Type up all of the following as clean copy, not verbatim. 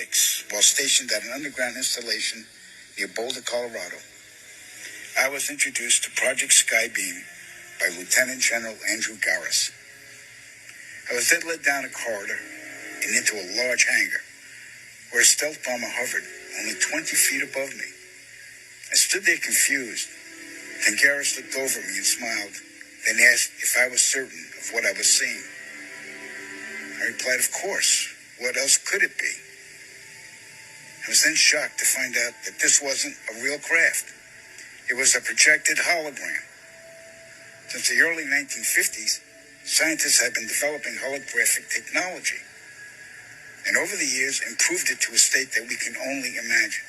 1986, while stationed at an underground installation near Boulder, Colorado, I was introduced to Project Skybeam by Lieutenant General Andrew Garris. I was then led down a corridor and into a large hangar where a stealth bomber hovered only 20 feet above me. I stood there confused. Then Garris looked over me and smiled, then asked if I was certain of what I was seeing. I replied, of course. What else could it be? I was then shocked to find out that this wasn't a real craft. It was a projected hologram. Since the early 1950s, scientists have been developing holographic technology, and over the years improved it to a state that we can only imagine.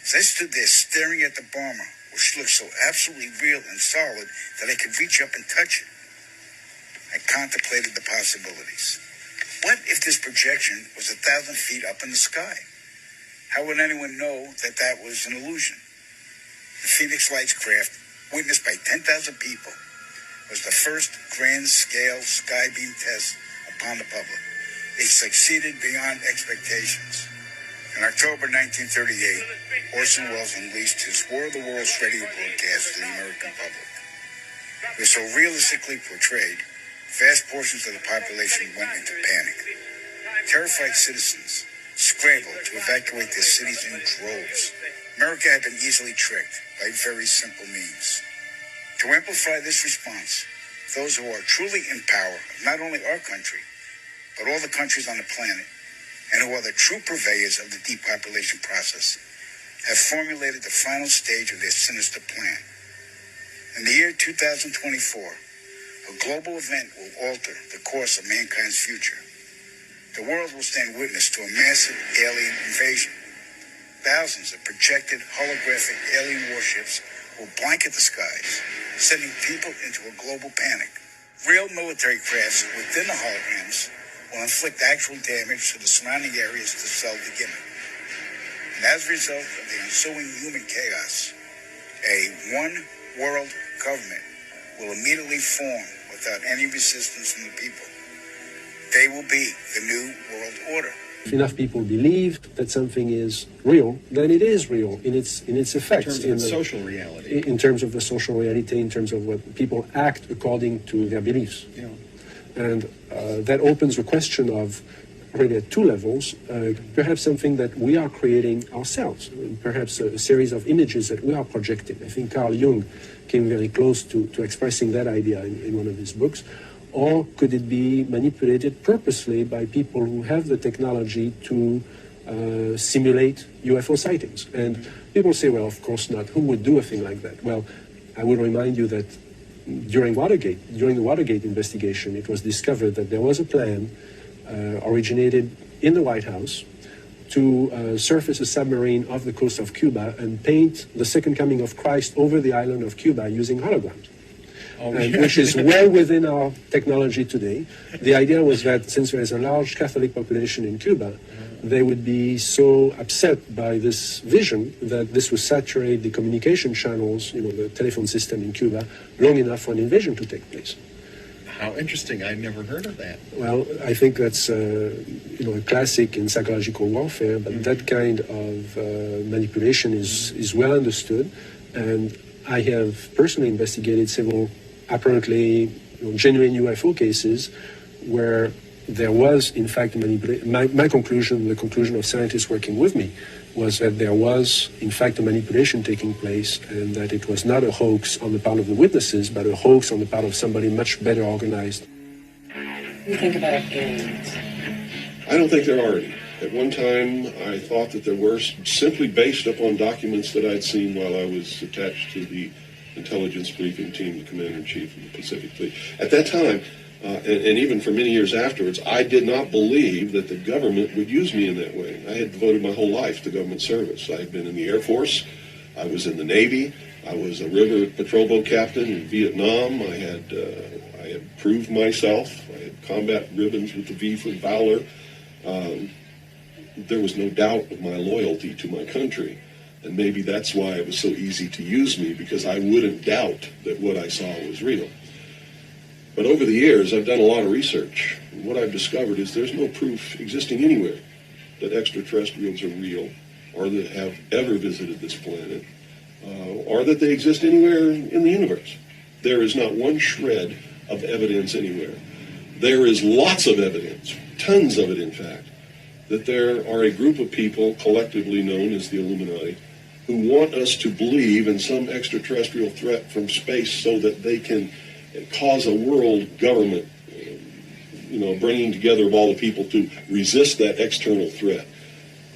As I stood there staring at the bomber, which looked so absolutely real and solid that I could reach up and touch it, I contemplated the possibilities. What if this projection was 1,000 feet up in the sky? How would anyone know that that was an illusion? The Phoenix Lights craft, witnessed by 10,000 people, was the first grand-scale skybeam test upon the public. It succeeded beyond expectations. In October 1938, Orson Welles unleashed his War of the Worlds radio broadcast to the American public. It was so realistically portrayed, vast portions of the population went into panic. Terrified citizens scrambled to evacuate their cities in droves. America had been easily tricked by very simple means. To amplify this response, those who are truly in power of not only our country, but all the countries on the planet, and who are the true purveyors of the depopulation process, have formulated the final stage of their sinister plan. In the year 2024, a global event will alter the course of mankind's future. The world will stand witness to a massive alien invasion. Thousands of projected holographic alien warships will blanket the skies, sending people into a global panic. Real military crafts within the holograms will inflict actual damage to the surrounding areas to sell the gimmick. And as a result of the ensuing human chaos, a one-world government will immediately form without any resistance from the people. They will be the new world order. If enough people believe that something is real, then it is real in its effects. In terms of social reality. In terms of the social reality, in terms of what people act according to their beliefs. Yeah. And that opens a question of, really at two levels, perhaps something that we are creating ourselves, perhaps a series of images that we are projecting. I think Carl Jung came very close to expressing that idea in one of his books. Or could it be manipulated purposely by people who have the technology to simulate UFO sightings? And people say, well, of course not. Who would do a thing like that? Well, I would remind you that during the Watergate investigation, it was discovered that there was a plan originated in the White House to surface a submarine off the coast of Cuba and paint the Second Coming of Christ over the island of Cuba using holograms. Which is well within our technology today. The idea was that since there is a large Catholic population in Cuba, they would be so upset by this vision that this would saturate the communication channels, the telephone system in Cuba, long enough for an invasion to take place. How interesting. I'd never heard of that. Well, I think that's a classic in psychological warfare, but that kind of manipulation is well understood, and I have personally investigated several apparently genuine UFO cases where there was, in fact, my conclusion, the conclusion of scientists working with me, was that there was, in fact, a manipulation taking place, and that it was not a hoax on the part of the witnesses, but a hoax on the part of somebody much better organized. What do you think about aliens? I don't think there are any. At one time, I thought that there were, simply based upon documents that I'd seen while I was attached to the intelligence briefing team, the commander-in-chief of the Pacific Fleet. At that time, and even for many years afterwards, I did not believe that the government would use me in that way. I had devoted my whole life to government service. I had been in the Air Force, I was in the Navy, I was a river patrol boat captain in Vietnam, I had proved myself, I had combat ribbons with the V for Valor. There was no doubt of my loyalty to my country. And maybe that's why it was so easy to use me, because I wouldn't doubt that what I saw was real. But over the years, I've done a lot of research. And what I've discovered is there's no proof existing anywhere that extraterrestrials are real, or that have ever visited this planet, or that they exist anywhere in the universe. There is not one shred of evidence anywhere. There is lots of evidence, tons of it in fact, that there are a group of people collectively known as the Illuminati who want us to believe in some extraterrestrial threat from space so that they can cause a world government, bringing together of all the people to resist that external threat.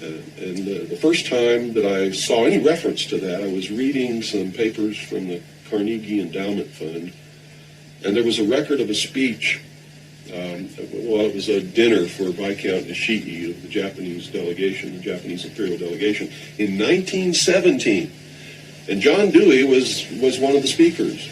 And the first time that I saw any reference to that, I was reading some papers from the Carnegie Endowment Fund, and there was a record of a speech. It was a dinner for Viscount Nishiki of the Japanese delegation, the Japanese imperial delegation, in 1917. And John Dewey was one of the speakers.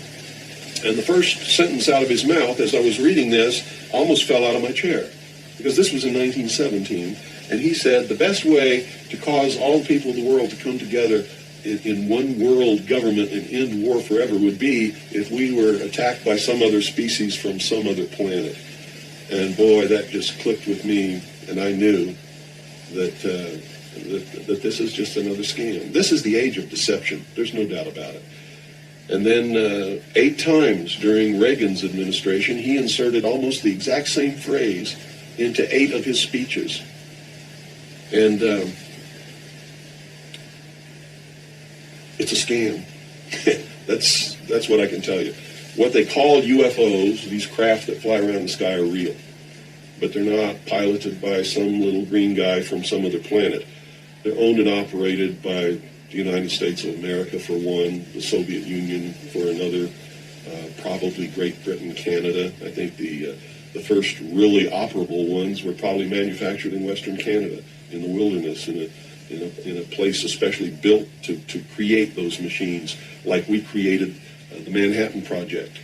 And the first sentence out of his mouth as I was reading this almost fell out of my chair, because this was in 1917. And he said the best way to cause all the people of the world to come together in one world government and end war forever would be if we were attacked by some other species from some other planet. And boy, that just clicked with me, and I knew that this is just another scam. This is the age of deception. There's no doubt about it. And then 8 times during Reagan's administration, he inserted almost the exact same phrase into 8 of his speeches. And it's a scam. That's what I can tell you. What they call UFOs, these craft that fly around the sky, are real. But they're not piloted by some little green guy from some other planet. They're owned and operated by the United States of America for one, the Soviet Union for another, probably Great Britain, Canada. I think the first really operable ones were probably manufactured in Western Canada, in the wilderness, in a place especially built to create those machines, like we created the Manhattan Project,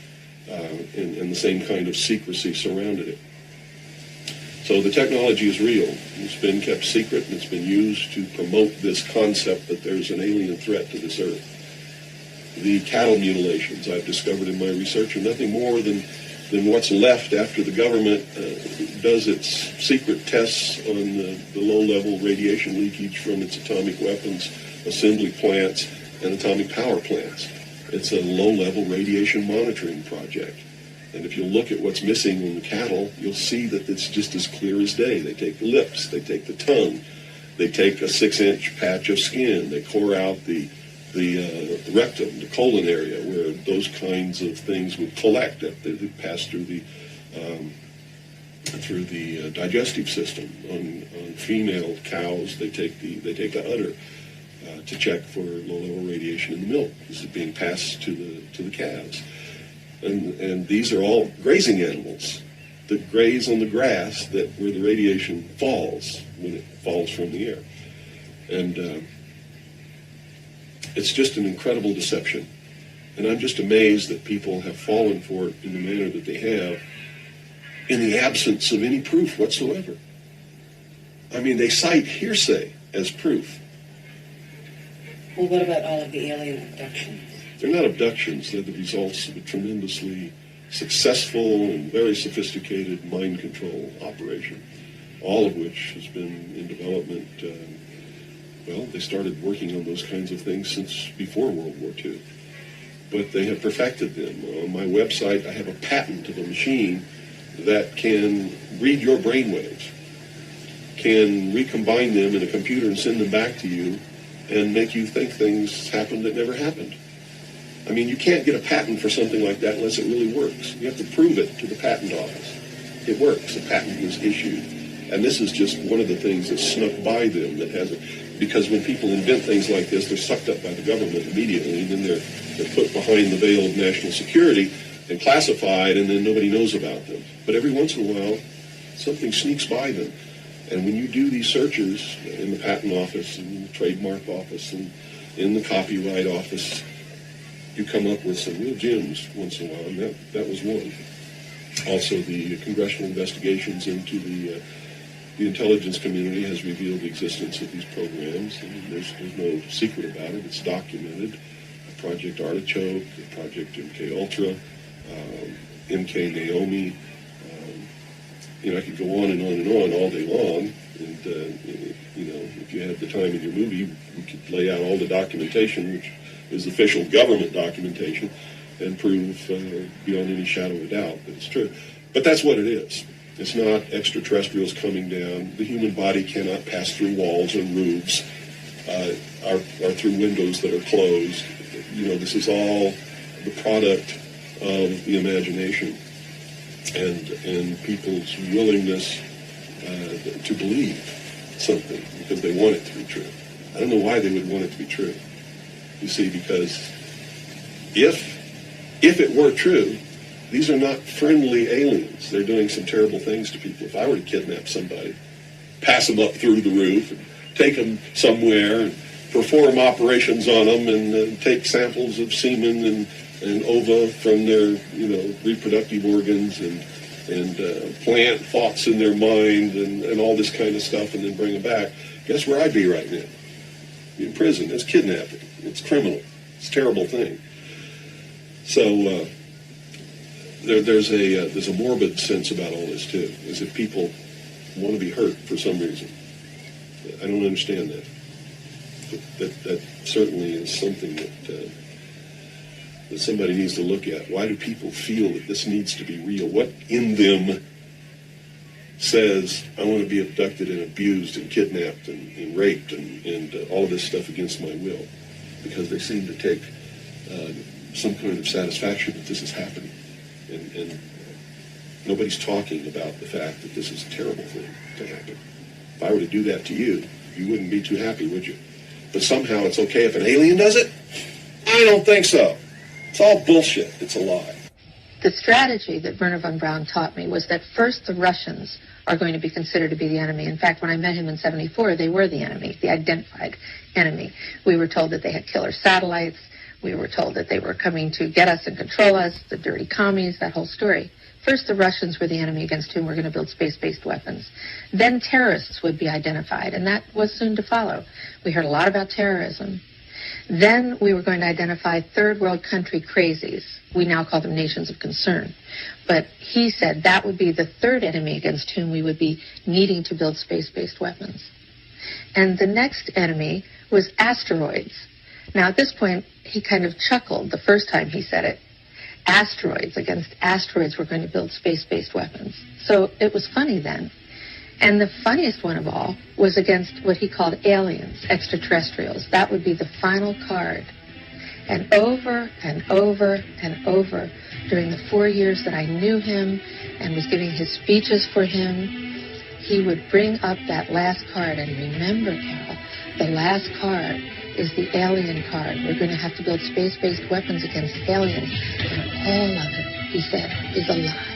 and the same kind of secrecy surrounded it. So the technology is real. It's been kept secret, and it's been used to promote this concept that there's an alien threat to this earth. The cattle mutilations I've discovered in my research are nothing more than what's left after the government does its secret tests on the low-level radiation leakage from its atomic weapons assembly plants and atomic power plants. It's a low-level radiation monitoring project. And if you look at what's missing in the cattle, you'll see that it's just as clear as day. They take the lips, they take the tongue, they take a 6-inch patch of skin, they core out the rectum, the colon area, where those kinds of things would collect. They pass through the digestive system. On female cows, they take the udder to check for low-level radiation in the milk. This is being passed to the calves. And these are all grazing animals that graze on the grass where the radiation falls when it falls from the air. And it's just an incredible deception. And I'm just amazed that people have fallen for it in the manner that they have in the absence of any proof whatsoever. I mean, they cite hearsay as proof. Well, what about all of the alien abductions? They're not abductions. They're the results of a tremendously successful and very sophisticated mind control operation, all of which has been in development. They started working on those kinds of things since before World War II. But they have perfected them. On my website, I have a patent of a machine that can read your brainwaves, can recombine them in a computer and send them back to you, and make you think things happened that never happened. I mean, you can't get a patent for something like that unless it really works. You have to prove it to the patent office. It works. A patent was issued. And this is just one of the things that snuck by them that hasn't. Because when people invent things like this, they're sucked up by the government immediately, and then they're put behind the veil of national security and classified, and then nobody knows about them. But every once in a while, something sneaks by them. And when you do these searches in the patent office, in the trademark office, and in the copyright office, you come up with some real gems once in a while, and that was one. Also, the congressional investigations into the intelligence community has revealed the existence of these programs, and there's no secret about it. It's documented. Project Artichoke, Project MK Ultra, MK Naomi. I could go on and on and on all day long, And, you know, if you had the time in your movie, we could lay out all the documentation, which is official government documentation, and prove beyond any shadow of a doubt that it's true. But that's what it is. It's not extraterrestrials coming down. The human body cannot pass through walls and roofs or through windows that are closed. You know, this is all the product of the imagination and people's willingness to believe something because they want it to be true. I don't know why they would want it to be true. You see, because if it were true, these are not friendly aliens. They're doing some terrible things to people. If I were to kidnap somebody, pass them up through the roof, and take them somewhere, and perform operations on them, and take samples of semen and ova from their, you know, reproductive organs, and plant thoughts in their mind, and all this kind of stuff, and then bring them back, guess where I'd be right now? In prison. It's kidnapping. It's criminal. It's a terrible thing. So there's a morbid sense about all this too, as if people want to be hurt for some reason. I don't understand that. That certainly is something that somebody needs to look at. Why do people feel that this needs to be real? What in them says, I want to be abducted and abused and kidnapped and raped and all of this stuff against my will? Because they seem to take some kind of satisfaction that this is happening. And nobody's talking about the fact that this is a terrible thing to happen. If I were to do that to you, you wouldn't be too happy, would you? But somehow it's okay if an alien does it? I don't think so. It's all bullshit. It's a lie. The strategy that Wernher von Braun taught me was that first the Russians are going to be considered to be the enemy. In fact, when I met him in '74, they were the enemy, the identified enemy. We were told that they had killer satellites. We were told that they were coming to get us and control us, the dirty commies, that whole story. First, the Russians were the enemy against whom we're going to build space-based weapons. Then terrorists would be identified, and that was soon to follow. We heard a lot about terrorism. Then we were going to identify third world country crazies. We now call them nations of concern. But he said that would be the third enemy against whom we would be needing to build space-based weapons. And the next enemy was asteroids. Now, at this point, he kind of chuckled the first time he said it. Asteroids. Against asteroids, we're going to build space-based weapons. So it was funny then. And the funniest one of all was against what he called aliens, extraterrestrials. That would be the final card. And over and over and over during the 4 years that I knew him and was giving his speeches for him, he would bring up that last card. And remember, Carol, the last card is the alien card. We're going to have to build space-based weapons against aliens. And all of it, he said, is a lie.